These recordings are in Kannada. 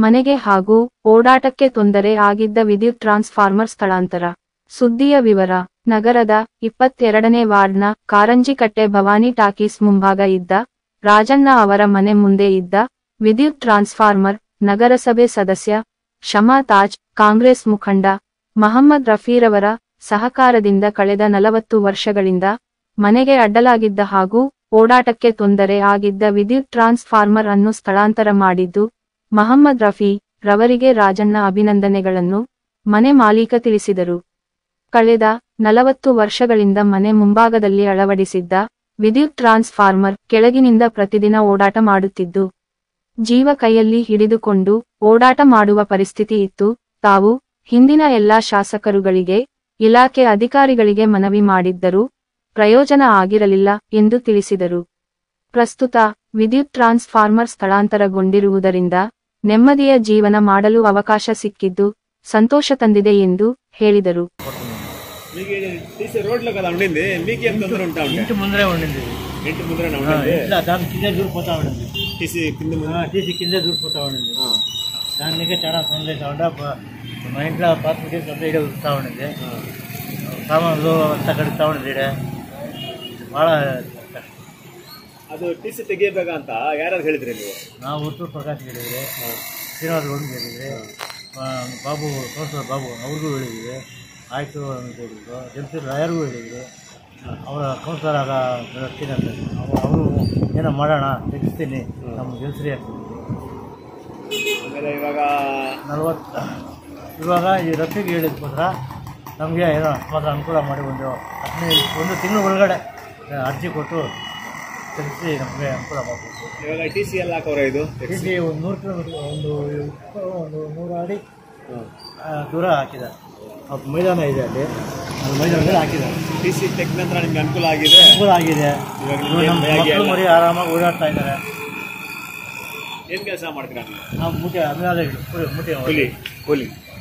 ಮನೆಗೆ ಹಾಗೂ ಓಡಾಟಕ್ಕೆ ತೊಂದರೆ ಆಗಿದ್ದ ವಿದ್ಯುತ್ ಟ್ರಾನ್ಸ್ಫಾರ್ಮರ್ ಸ್ಥಳಾಂತರ. ಸುದ್ದಿಯ ವಿವರ. ನಗರದ 22ನೇ ವಾರ್ಡ್ನ ಕಾರಂಜಿಕಟ್ಟೆ ಭವಾನಿ ಟಾಕೀಸ್ ಮುಂಭಾಗ ಇದ್ದ ರಾಜಣ್ಣ ಅವರ ಮನೆ ಮುಂದೆ ಇದ್ದ ವಿದ್ಯುತ್ ಟ್ರಾನ್ಸ್ಫಾರ್ಮರ್ ನಗರಸಭೆ ಸದಸ್ಯ ಶಮಾ ತಾಜ್, ಕಾಂಗ್ರೆಸ್ ಮುಖಂಡ ಮಹಮ್ಮದ್ ರಫೀರವರ ಸಹಕಾರದಿಂದ ಕಳೆದ 40 ವರ್ಷಗಳಿಂದ ಮನೆಗೆ ಅಡ್ಡಲಾಗಿದ್ದ ಹಾಗೂ ಓಡಾಟಕ್ಕೆ ತೊಂದರೆ ಆಗಿದ್ದ ವಿದ್ಯುತ್ ಟ್ರಾನ್ಸ್ಫಾರ್ಮರ್ ಅನ್ನು ಸ್ಥಳಾಂತರ ಮಾಡಿದ್ದು ಮಹಮ್ಮದ್ ರಫಿ ರವರಿಗೆ ರಾಜಣ್ಣ ಅಭಿನಂದನೆಗಳನ್ನು ಮನೆ ಮಾಲೀಕ ತಿಳಿಸಿದರು. ಕಳೆದ 40 ವರ್ಷಗಳಿಂದ ಮನೆ ಮುಂಭಾಗದಲ್ಲಿ ಅಳವಡಿಸಿದ್ದ ವಿದ್ಯುತ್ ಟ್ರಾನ್ಸ್ಫಾರ್ಮರ್ ಕೆಳಗಿನಿಂದ ಪ್ರತಿದಿನ ಓಡಾಟ ಮಾಡುತ್ತಿದ್ದು ಜೀವ ಕೈಯಲ್ಲಿ ಹಿಡಿದುಕೊಂಡು ಓಡಾಟ ಮಾಡುವ ಪರಿಸ್ಥಿತಿ ಇತ್ತು. ತಾವು ಹಿಂದಿನ ಎಲ್ಲಾ ಶಾಸಕರುಗಳಿಗೆ, ಇಲಾಖೆ ಅಧಿಕಾರಿಗಳಿಗೆ ಮನವಿ ಮಾಡಿದ್ದರೂ ಪ್ರಯೋಜನ ಆಗಿರಲಿಲ್ಲ ಎಂದು ತಿಳಿಸಿದರು. ಪ್ರಸ್ತುತ ವಿದ್ಯುತ್ ಟ್ರಾನ್ಸ್ಫಾರ್ಮರ್ ಸ್ಥಳಾಂತರಗೊಂಡಿರುವುದರಿಂದ ನೆಮ್ಮದಿಯ ಜೀವನ ಮಾಡಲು ಅವಕಾಶ ಸಿಕ್ಕಿದ್ದು సంతోష ತಂದಿದೆ ಎಂದು ಹೇಳಿದರು. దానికి చాలా సందేశం ఉండే మా ఇంట్లో పాత్రకి కొంత ఇడే వస్తూ ఉండింది, సామాన్లు అంతా కడుగుతూ ఉండింది. ఇడే ಭಾಳ ಅದು ಟಿ ಸಿ ತೆಗಿಬೇಕಂತ ಯಾರು ಹೇಳಿದ್ರಿ ನೀವು? ನಾವು ಉತ್ತೂರು ಪ್ರಕಾಶ್ ಹೇಳಿದ್ರಿ, ಶ್ರೀನಿವಾಸ ಗೌಡ ಹೇಳಿದ್ರಿ, ಬಾಬು ಕೌನ್ಸಿಲರ್ ಬಾಬು ಅವ್ರಿಗೂ ಹೇಳಿದ್ವಿ, ಆಯಿತು ಅಂತ ಹೇಳಿದ್ರು. ಜಮೀರ್ ರಾಯರ್ಗೂ ಹೇಳಿದ್ವಿ. ಅವರ ಕೌನ್ಸಿಲರ್ ಆಗ ಅವರು ಏನೋ ಮಾಡೋಣ ತೆಗಿಸ್ತೀನಿ ನಮ್ಮ ಗೆಲ್ಸ್ರಿ ಆಗ್ತದೆ. ಆಮೇಲೆ ಇವಾಗ ಈ ರಫಿಗೆ ಹೇಳಿದ್ಕೋಸ್ಕರ ನಮಗೆ ಏನೋ ಮಾತ್ರ ಅನುಕೂಲ ಮಾಡಿ ಒಂದು ತಿಂಗಳ ಒಳಗಡೆ ಅರ್ಜಿ ಕೊಟ್ಟು ತೆಗೆಸಿ ನಮಗೆ ಅನುಕೂಲ ಮಾಡಬೇಕು. ಇವಾಗ ಟಿ ಸಿ ಎಲ್ಲ ಹಾಕೋರ ಇದು ಟಿ ಸಿ ಒಂದು 100 ಕಿಲೋಮೀಟರ್ ಒಂದು 100 ಅಡಿ ದೂರ ಹಾಕಿದ್ದಾರೆ. ಮೈದಾನ ಇದೆ ಅಲ್ಲಿ ಮೈದಾನದಲ್ಲಿ ಹಾಕಿದ್ದಾರೆ. ಟಿ ಸಿ ತೆಗೆದ ನಂತರ ನಿಮ್ಗೆ ಅನುಕೂಲ ಆಗಿದೆ? ಅನುಕೂಲ ಆಗಿದೆ. ಮಕ್ಕಳು ಮರಿ ಆರಾಮಾಗಿ ಓಡಾಡ್ತಾ ಇದ್ದಾರೆ. ಏನು ಕೆಲಸ ಮಾಡ್ತೀರಾ ನಾವು? ಮೂಟೆ ಅನುದಾನ ಮೂಟೆ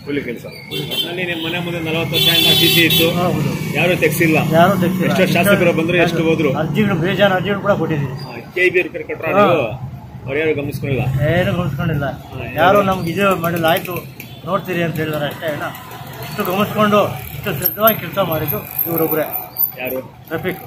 ಕೂಲಿ ಕೆಲಸ. ಅಲ್ಲಿ ನಿಮ್ಮ ಮನೆ ಮುಂದೆ 40 ವರ್ಷದಿಂದ ಟಿ ಸಿ ಇತ್ತು, ಯಾರು ತೆಗ್ಸಿಲ್ಲ? ಎಷ್ಟು ಶಾಸಕರು ಬಂದ್ರು, ಎಷ್ಟು ಹೋದ್ರು? ಅರ್ಜಿಗಳು ಬೇಜಾರು ಅರ್ಜಿಗಳು ಕೂಡ ಕೊಟ್ಟಿದ್ದೀವಿ. KB ರಿಪೇರ್ ಕೊಟ್ಟರು, ಅವ್ರು ಯಾರು ಗಮನಿಸ್ಕೊಂಡಿಲ್ಲ? ಏನು ಗಮನಿಸ್ಕೊಂಡಿಲ್ಲ. ಯಾರು ನಮ್ಗೆ ಇದು ಮಾಡಿಲ್ಲ. ಆಯಿತು ನೋಡ್ತೀರಿ ಅಂತ ಹೇಳಿದಾರೆ ಅಷ್ಟೇ. ಇಷ್ಟು ಗಮನಿಸ್ಕೊಂಡು ಇಷ್ಟು ಸಿದ್ಧವಾಗಿ ಕೆಲಸ ಮಾಡಿದ್ದು ಇವರೊಬ್ಬರೇ. ಯಾರು? ರಫೀಕ್.